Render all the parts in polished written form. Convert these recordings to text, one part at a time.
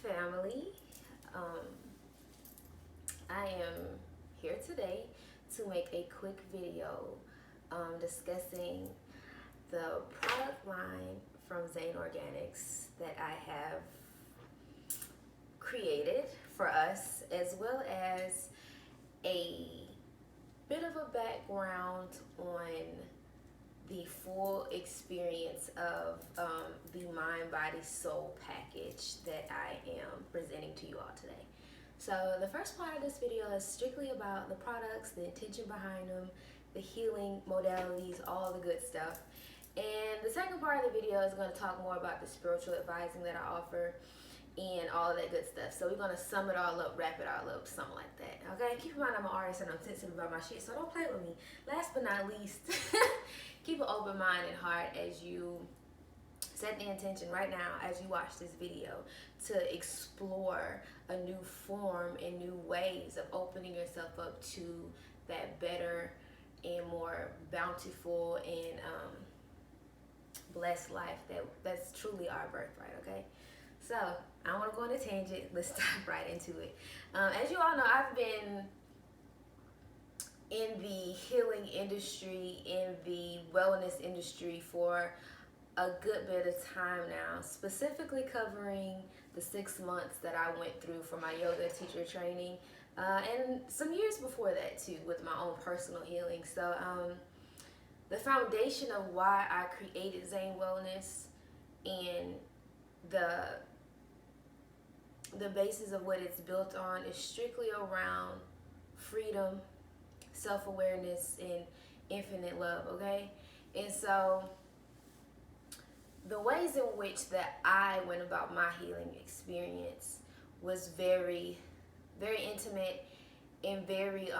family. Um, I am here today to make a quick video discussing the product line from Zane Organics that I have created for us, as well as a bit of a background on the full experience of the Mind, Body, Soul package that I am presenting to you all today. So the first part of this video is strictly about the products, the intention behind them, the healing modalities, all the good stuff. And the second part of the video is going to talk more about the spiritual advising that I offer and all of that good stuff. So we're going to sum it all up, wrap it all up, something like that. Okay, keep in mind I'm an artist and I'm sensitive about my shit, so don't play with me. Last but not least, keep an open mind and heart as you set the intention right now as you watch this video to explore a new form and new ways of opening yourself up to that better and more bountiful and blessed life that's truly our birthright. Okay, so I don't want to go on a tangent. Let's dive right into it. As you all know, I've been in the healing industry, in the wellness industry for a good bit of time now, specifically covering the 6 months that I went through for my yoga teacher training, and some years before that too, with my own personal healing. So the foundation of why I created Zane Wellness and the basis of what it's built on is strictly around freedom, self-awareness, and infinite love. Okay, and so the ways in which that I went about my healing experience was very, very intimate and very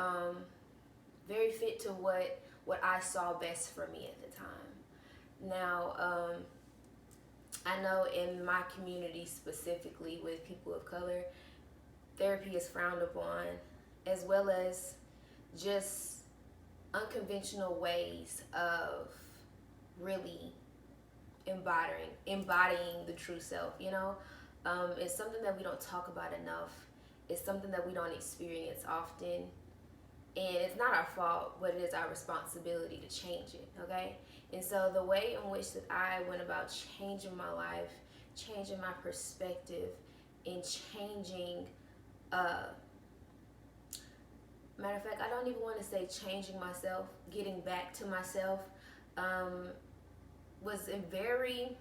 fit to what I saw best for me at the time. Now, I know in my community, specifically with people of color, therapy is frowned upon, as well as just unconventional ways of really embodying the true self. It's something that we don't talk about enough. It's something that we don't experience often, and it's not our fault, but it is our responsibility to change it. Okay, and so the way in which that I went about changing my life, changing my perspective, and changing matter of fact, I don't even want to say changing myself, getting back to myself, was in very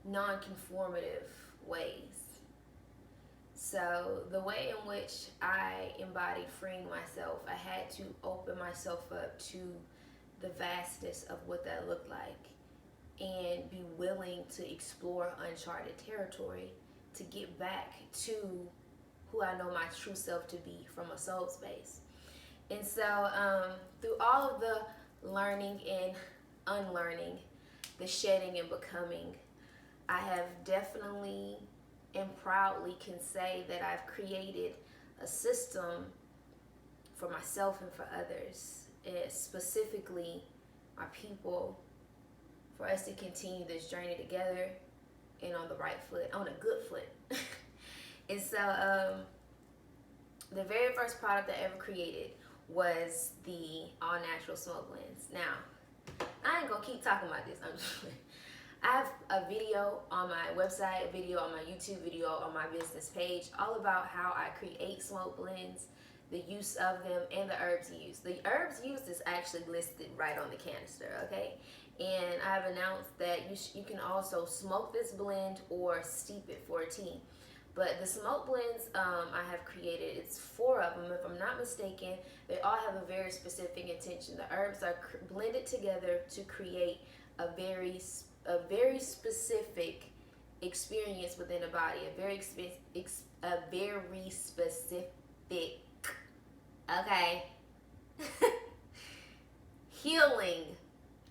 non-conformative ways. So the way in which I embodied freeing myself, I had to open myself up to the vastness of what that looked like and be willing to explore uncharted territory to get back to who I know my true self to be from a soul space. And so through all of the learning and unlearning, the shedding and becoming, I have definitely and proudly can say that I've created a system for myself and for others, specifically my people, for us to continue this journey together and on the right foot, on a good foot. And so the very first product I ever created was the all natural smoke blends. Now, I ain't gonna keep talking about this. I have a video on my website, a video on my YouTube, video on my business page, all about how I create smoke blends, the use of them, and the herbs used. The herbs used is actually listed right on the canister, okay? And I've announced that you can also smoke this blend or steep it for a tea. But the smoke blends I have created, it's 4 of them, if I'm not mistaken. They all have a very specific intention. The herbs are blended together to create a very specific experience within the body, a very specific, okay, healing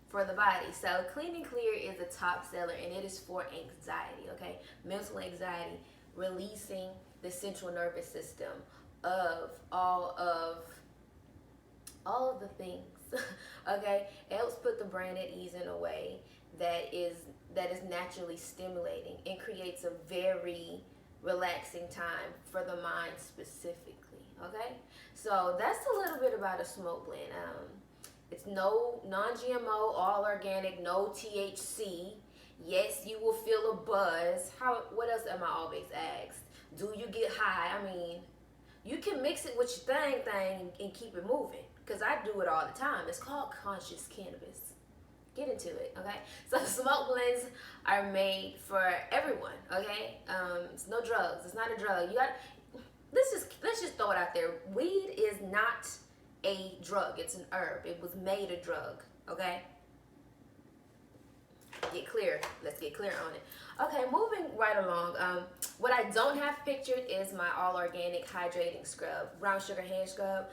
for the body. So Clean and Clear is a top seller, and it is for anxiety, okay, mental anxiety, releasing the central nervous system of all of the things. Okay, it helps put the brain at ease in a way that is naturally stimulating and creates a very relaxing time for the mind specifically. Okay, so that's a little bit about a smoke blend. It's no non-GMO, all organic, no THC. Yes, you will feel a buzz. How? What else am I always asked? Do you get high? I mean, you can mix it with your thing and keep it moving. Cause I do it all the time. It's called conscious cannabis. Get into it, okay? So smoke blends are made for everyone, okay? It's no drugs. It's not a drug. You got. Let's just throw it out there. Weed is not a drug. It's an herb. It was made a drug, okay? Get clear. Let's get clear on it. Okay, moving right along. What I don't have pictured is my all organic hydrating scrub, brown sugar hand scrub.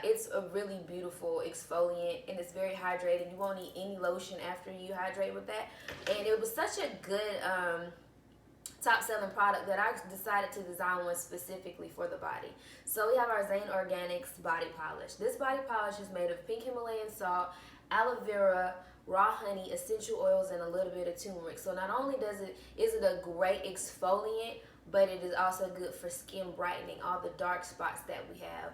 It's a really beautiful exfoliant and it's very hydrating. You won't need any lotion after you hydrate with that. And it was such a good top selling product that I decided to design one specifically for the body. So we have our Zane Organics body polish. This body polish is made of pink Himalayan salt, aloe vera, raw honey, essential oils, and a little bit of turmeric. So not only is it a great exfoliant, but it is also good for skin brightening, all the dark spots that we have.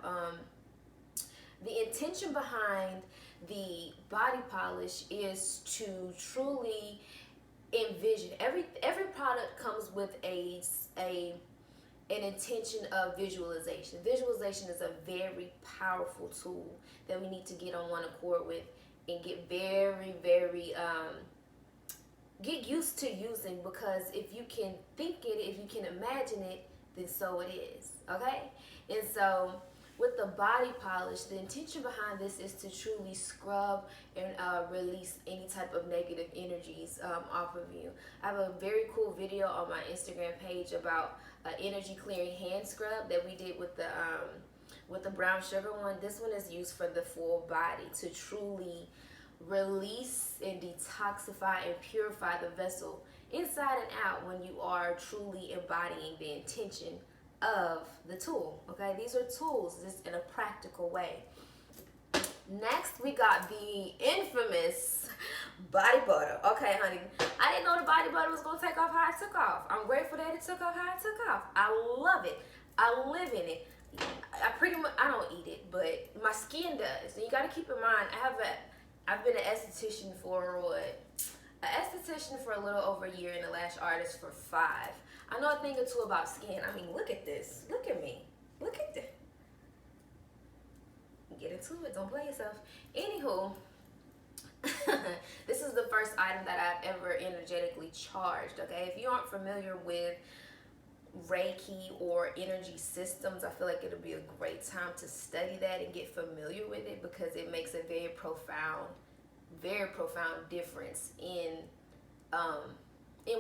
The intention behind the body polish is to truly envision. Every product comes with an intention of visualization. Visualization is a very powerful tool that we need to get on one accord with and get very get used to using, because if you can think it, if you can imagine it, then so it is, okay? And so with the body polish, the intention behind this is to truly scrub and release any type of negative energies off of you. I have a very cool video on my Instagram page about energy clearing hand scrub that we did with the brown sugar one. This one is used for the full body to truly release and detoxify and purify the vessel inside and out when you are truly embodying the intention of the tool. Okay, these are tools just in a practical way. Next, we got the infamous body butter. Okay, honey, I didn't know the body butter was gonna take off how it took off. I'm grateful that it took off how it took off. I love it. I live in it. I don't eat it, but my skin does. And you got to keep in mind, I've been an esthetician for a little over a year and a lash artist for 5. I know a thing or two about skin. I mean, look at this. Look at me. Look at that. Get into it. Don't play yourself. Anywho, this is the first item that I've ever energetically charged, okay? If you aren't familiar with Reiki or energy systems, I feel like it'll be a great time to study that and get familiar with it, because it makes a very profound difference in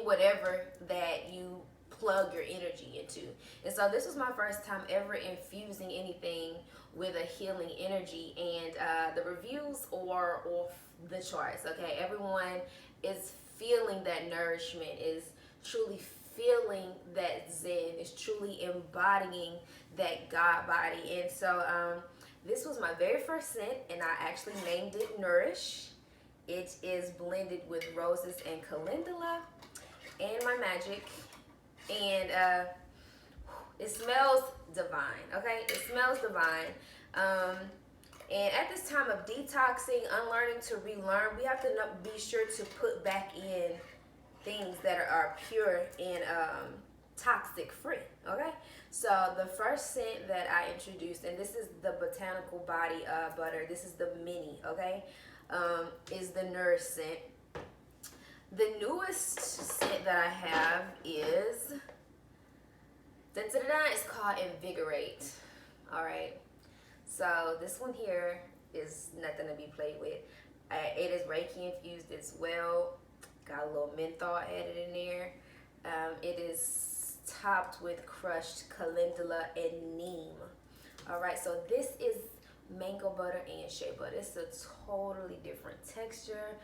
whatever that you plug your energy into. And so this was my first time ever infusing anything with a healing energy, and the reviews are off the charts. Okay, everyone is feeling that nourishment, is truly feeling that zen, is truly embodying that God body. And so this was my very first scent, and I actually named it Nourish. It is blended with roses and calendula and my magic, and it smells divine. Okay, it smells divine. And at this time of detoxing, unlearning to relearn, we have to be sure to put back in things that are pure and toxic free. Okay, so the first scent that I introduced, and this is the botanical body butter, this is the mini, okay, is the Nourish scent. The newest scent that I have is it's called Invigorate. All right, so this one here is nothing to be played with. It is Reiki infused as well. Got a little menthol added in there. It is topped with crushed calendula and neem. All right, so this is mango butter and shea butter. It's a totally different texture.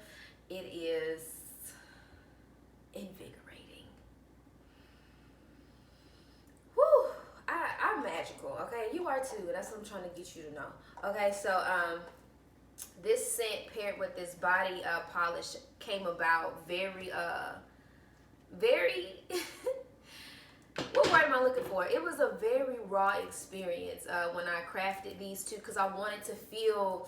It is invigorating. Whew, I'm magical, okay? You are too. That's what I'm trying to get you to know. Okay, so this scent paired with this body polish came about very what word am I looking for? It was a very raw experience when I crafted these two, because I wanted to feel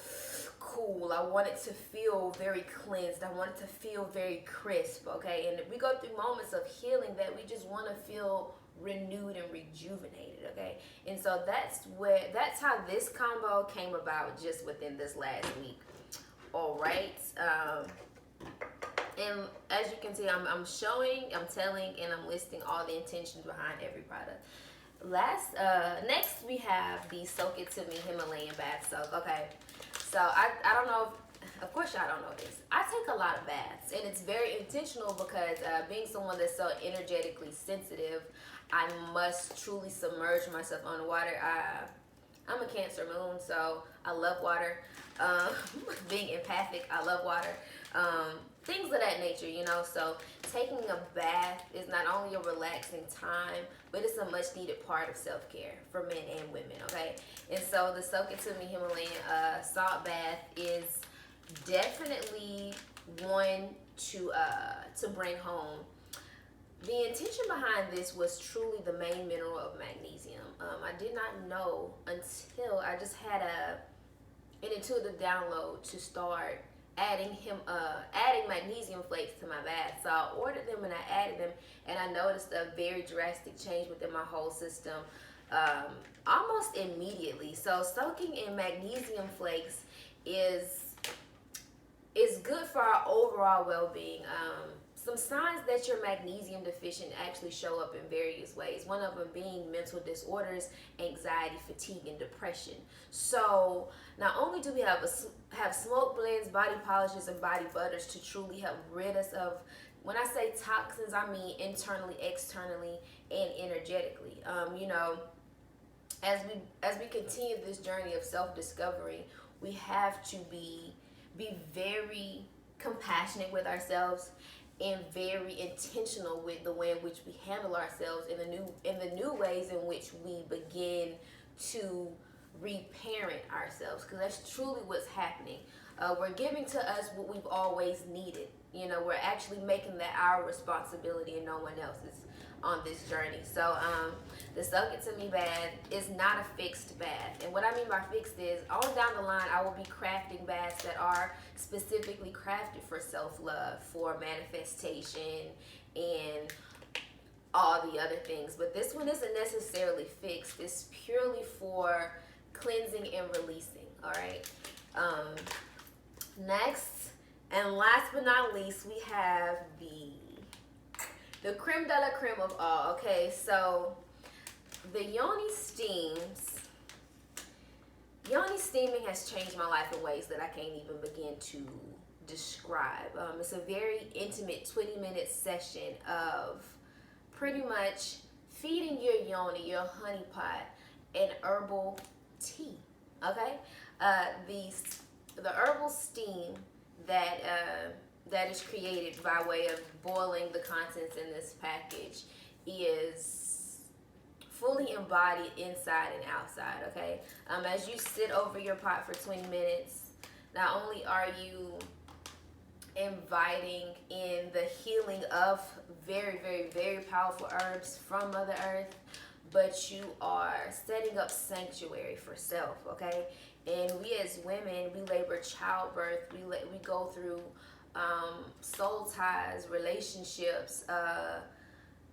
cool. I wanted to feel very cleansed. I wanted to feel very crisp, okay? And we go through moments of healing that we just want to feel renewed and rejuvenated, okay? And so that's how this combo came about just within this last week. All right. And as you can see, I'm showing, I'm telling, and I'm listing all the intentions behind every product. Next we have the Soak It To Me Himalayan Bath Soak. Okay, so I don't know if, of course y'all don't know this. I take a lot of baths, and it's very intentional because being someone that's so energetically sensitive, I must truly submerge myself underwater. I'm a Cancer moon, so I love water. Being empathic, I love water. Things of that nature, you know. So taking a bath is not only a relaxing time, but it's a much needed part of self-care for men and women, okay? And so the Soak It To Me Himalayan salt bath is definitely one to bring home. The intention behind this was truly the main mineral of magnesium. I did not know until I just had an intuitive download to start adding magnesium flakes to my bath. So I ordered them and I added them, and I noticed a very drastic change within my whole system almost immediately. So soaking in magnesium flakes is good for our overall well-being. Some signs that you're magnesium deficient actually show up in various ways. One of them being mental disorders, anxiety, fatigue, and depression. So not only do we have smoke blends, body polishes, and body butters to truly help rid us of, when I say toxins, I mean internally, externally, and energetically. You know, as we continue this journey of self-discovery, we have to be very compassionate with ourselves and very intentional with the way in which we handle ourselves in the new ways in which we begin to reparent ourselves, because that's truly what's happening. We're giving to us what we've always needed. You know, we're actually making that our responsibility and no one else's on this journey. So the Soak It To Me bath is not a fixed bath. And what I mean by fixed is, all down the line, I will be crafting baths that are specifically crafted for self-love, for manifestation, and all the other things. But this one isn't necessarily fixed. It's purely for cleansing and releasing, all right? Next, and last but not least, we have the creme de la creme of all, okay? So the yoni steaming has changed my life in ways that I can't even begin to describe. It's a very intimate 20-minute session of pretty much feeding your yoni, your honey pot, an herbal tea, okay? The herbal steam that is created by way of boiling the contents in this package is fully embodied inside and outside, okay? As you sit over your pot for 20 minutes, not only are you inviting in the healing of very, very, very powerful herbs from Mother Earth, but you are setting up sanctuary for self, okay? And we as women, we labor childbirth, we go through soul ties, relationships,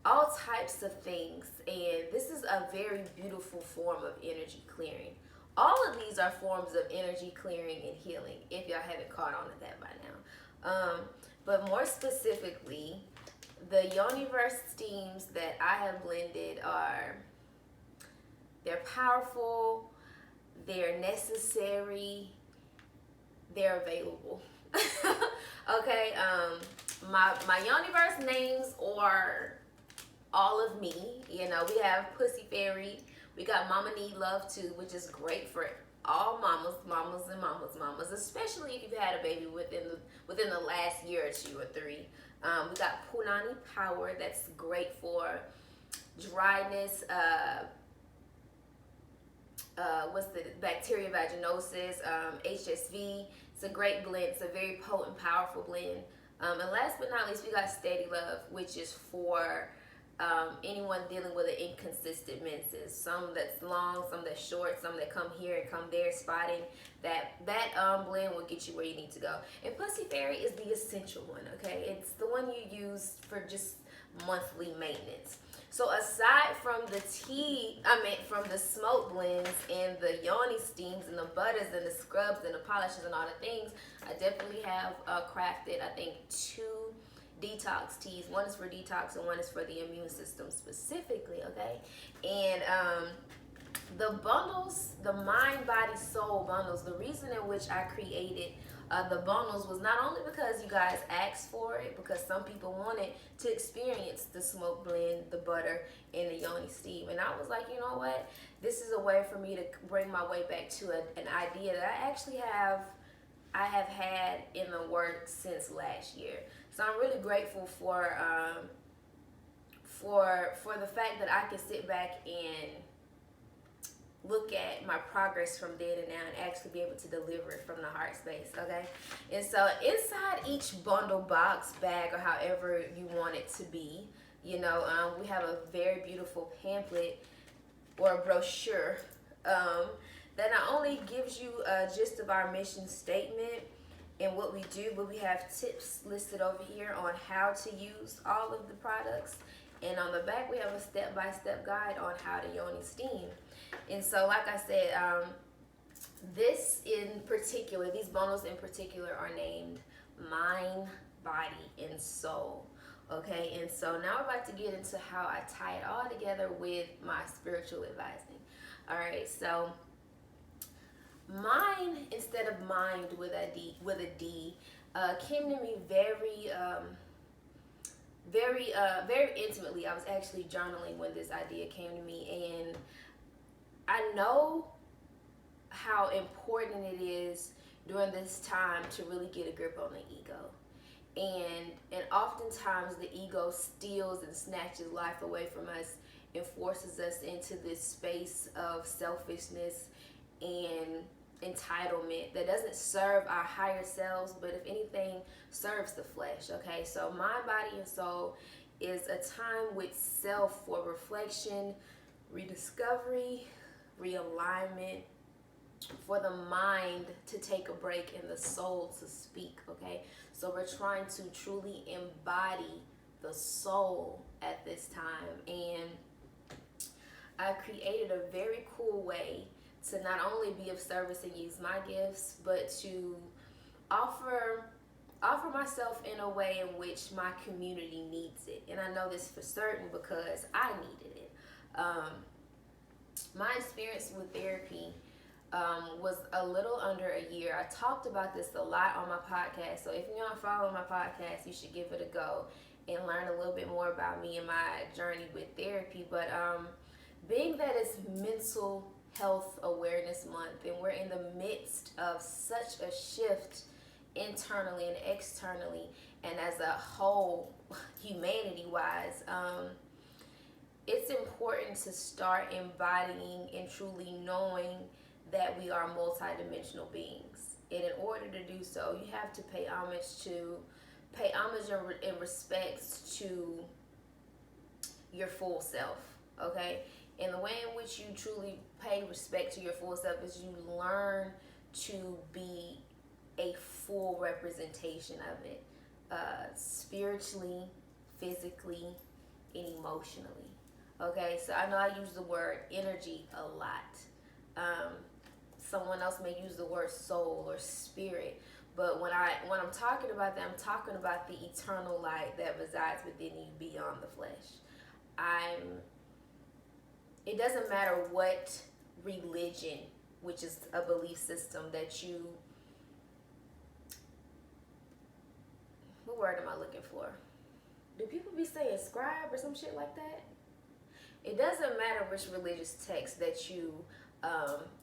all types of things, and this is a very beautiful form of energy clearing. All of these are forms of energy clearing and healing, if y'all haven't caught on to that by now. But more specifically, the Yoniverse steams that I have blended they're powerful, they're necessary, they're available. Okay, my Yoniverse names are all of me. You know, we have Pussy Fairy, we got Mama Need Love Too, which is great for all mamas, especially if you've had a baby within the last year or 2 or 3. We got Punani Power, that's great for dryness, what's the bacteria vaginosis, HSV. It's a great blend. It's a very potent, powerful blend. And last but not least, we got Steady Love, which is for anyone dealing with an inconsistent menses. Some that's long, some that's short, some that come here and come there, spotting. That blend will get you where you need to go. And Pussy Fairy is the essential one, okay? It's the one you use for just monthly maintenance. So aside from the from the smoke blends and the yoni steams and the butters and the scrubs and the polishes and all the things, I definitely have crafted, I think, 2 detox teas. One is for detox and one is for the immune system specifically, okay? And the bundles, the mind, body, soul bundles, the reason in which I created the bundles was not only because you guys asked for it, because some people wanted to experience the smoke blend, the butter, and the yoni steam. And I was like, you know what? This is a way for me to bring my way back to an idea that I have had in the works since last year. So I'm really grateful for the fact that I can sit back and look at my progress from then and now and actually be able to deliver it from the heart space, okay? And so inside each bundle, box, bag, or however you want it to be, you know, we have a very beautiful pamphlet or a brochure that not only gives you a gist of our mission statement and what we do, but we have tips listed over here on how to use all of the products. And on the back, we have a step-by-step guide on how to yoni steam. And so, like I said, this in particular, these bundles in particular are named Mind, Body, and Soul. Okay, and so now we're about to get into how I tie it all together with my spiritual advising. All right, so mind instead of mind with a D came to me very intimately. I was actually journaling when this idea came to me, and I know how important it is during this time to really get a grip on the ego. And oftentimes the ego steals and snatches life away from us and forces us into this space of selfishness and entitlement that doesn't serve our higher selves, but if anything, serves the flesh, okay? So mind, body, and soul is a time with self for reflection, rediscovery, realignment, for the mind to take a break and the soul to speak, okay? So we're trying to truly embody the soul at this time, and I created a very cool way to not only be of service and use my gifts, but to offer myself in a way in which my community needs it. And I know this for certain because I needed it. My experience with therapy was a little under a year. I talked about this a lot on my podcast, so if you're not following my podcast, you should give it a go and learn a little bit more about me and my journey with therapy. But being that it's Mental Health Awareness Month and we're in the midst of such a shift internally and externally and as a whole, humanity-wise, it's important to start embodying and truly knowing that we are multidimensional beings. And in order to do so, you have to pay homage and respect to your full self, okay? And the way in which you truly pay respect to your full self is you learn to be a full representation of it, spiritually, physically, and emotionally. Okay, so I know I use the word energy a lot. Someone else may use the word soul or spirit, but when I'm talking about that, I'm talking about the eternal light that resides within you beyond the flesh. It doesn't matter what religion, which is a belief system that you, what word am I looking for? Do people be saying scribe or some shit like that? It doesn't matter which religious text that you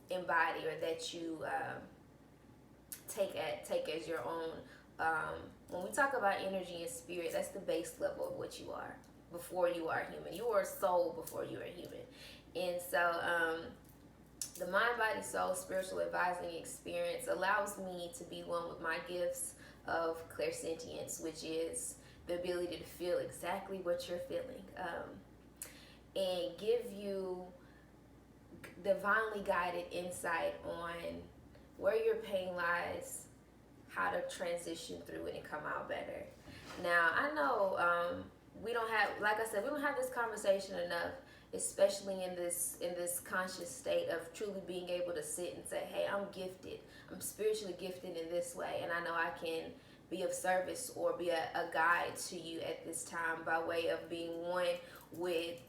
embody or that you take as your own. When we talk about energy and spirit, that's the base level of what you are before you are human. You are a soul before you are human. And so The mind, body, soul spiritual advising experience allows me to be one with my gifts of clairsentience, which is the ability to feel exactly what you're feeling, and give you divinely guided insight on where your pain lies, how to transition through it and come out better. Now, I know we don't have, like I said, we don't have this conversation enough, especially in this conscious state of truly being able to sit and say, hey, I'm gifted. I'm spiritually gifted in this way, and I know I can be of service or be a guide to you at this time by way of being one with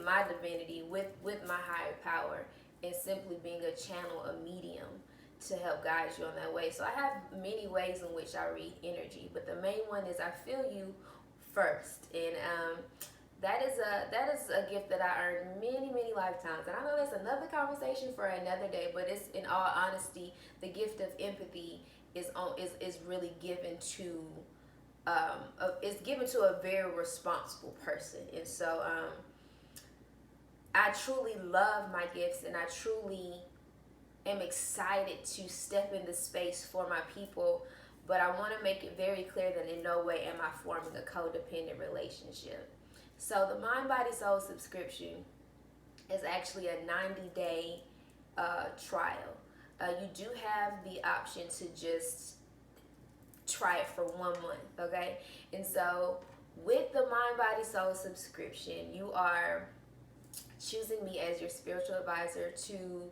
my divinity, with my higher power, and simply being a channel, a medium to help guide you on that way. So I have many ways in which I read energy, but the main one is I feel you first, and that is a gift that I earned many lifetimes. And I know that's another conversation for another day, but it's, in all honesty, the gift of empathy is really given to is given to a very responsible person. And so I truly love my gifts, and I truly am excited to step in the space for my people, but I want to make it very clear that in no way am I forming a codependent relationship. So the Mind, Body, Soul subscription is actually a 90-day trial. You do have the option to just try it for 1 month, okay? And so with the Mind, Body, Soul subscription, you are choosing me as your spiritual advisor to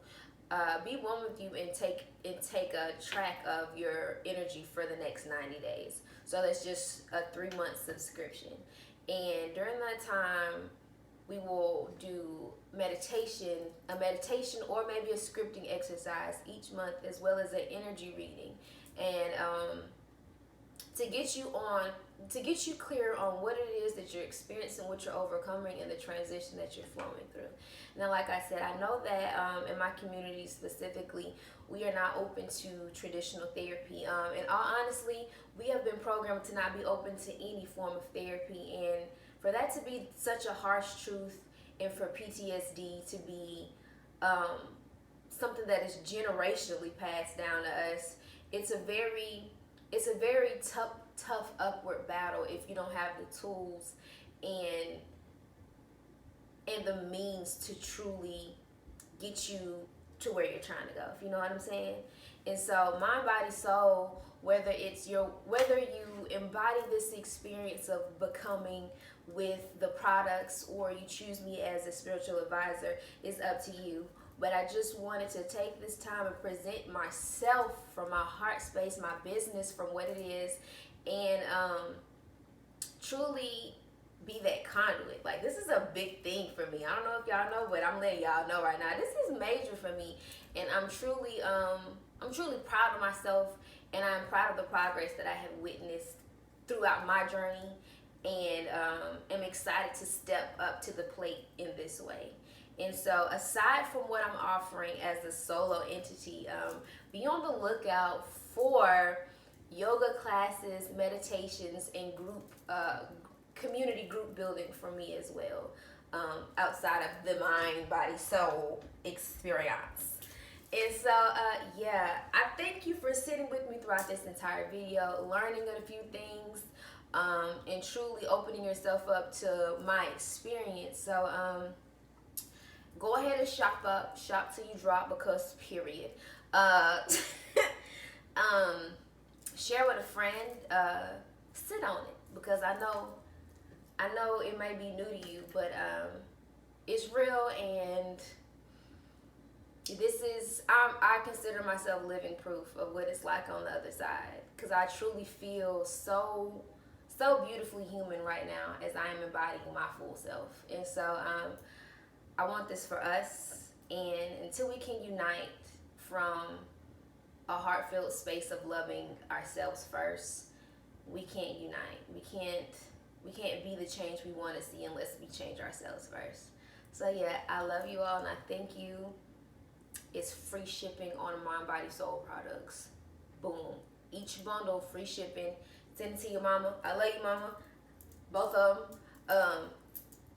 be one with you and take a track of your energy for the next 90 days. So that's just a 3-month subscription. And during that time, we will do a meditation or maybe a scripting exercise each month, as well as an energy reading. And to get you clear on what it is that you're experiencing, what you're overcoming, and the transition that you're flowing through. Now, like I said, I know that in my community specifically, we are not open to traditional therapy. And all honestly, we have been programmed to not be open to any form of therapy. And for that to be such a harsh truth, and for PTSD to be something that is generationally passed down to us, it's a very tough upward battle if you don't have the tools and the means to truly get you to where you're trying to go, if you know what I'm saying. And so Mind, Body, Soul, whether you embody this experience of becoming with the products or you choose me as a spiritual advisor, is up to you. But I just wanted to take this time and present myself from my heart space, my business from what it is, and truly be that conduit. Like, this is a big thing for me. I don't know if y'all know, but I'm letting y'all know right now. This is major for me, and I'm truly proud of myself, and I'm proud of the progress that I have witnessed throughout my journey, and am excited to step up to the plate in this way. And so, aside from what I'm offering as a solo entity, be on the lookout for yoga classes, meditations, and group community group building for me as well, outside of the Mind, Body, Soul experience. And so, yeah, I thank you for sitting with me throughout this entire video, learning a few things, and truly opening yourself up to my experience. So, go ahead and shop till you drop, because period. Share with a friend, sit on it, because I know it may be new to you, but it's real, and I consider myself living proof of what it's like on the other side, because I truly feel so beautifully human right now as I am embodying my full self. And so I want this for us, and until we can unite from a heartfelt space of loving ourselves first, we can't unite. We can't be the change we want to see unless we change ourselves first. So yeah, I love you all, and I thank you. It's free shipping on Mind, Body, Soul products. Boom. Each bundle, free shipping. Send it to your mama. I love you, mama. Both of them.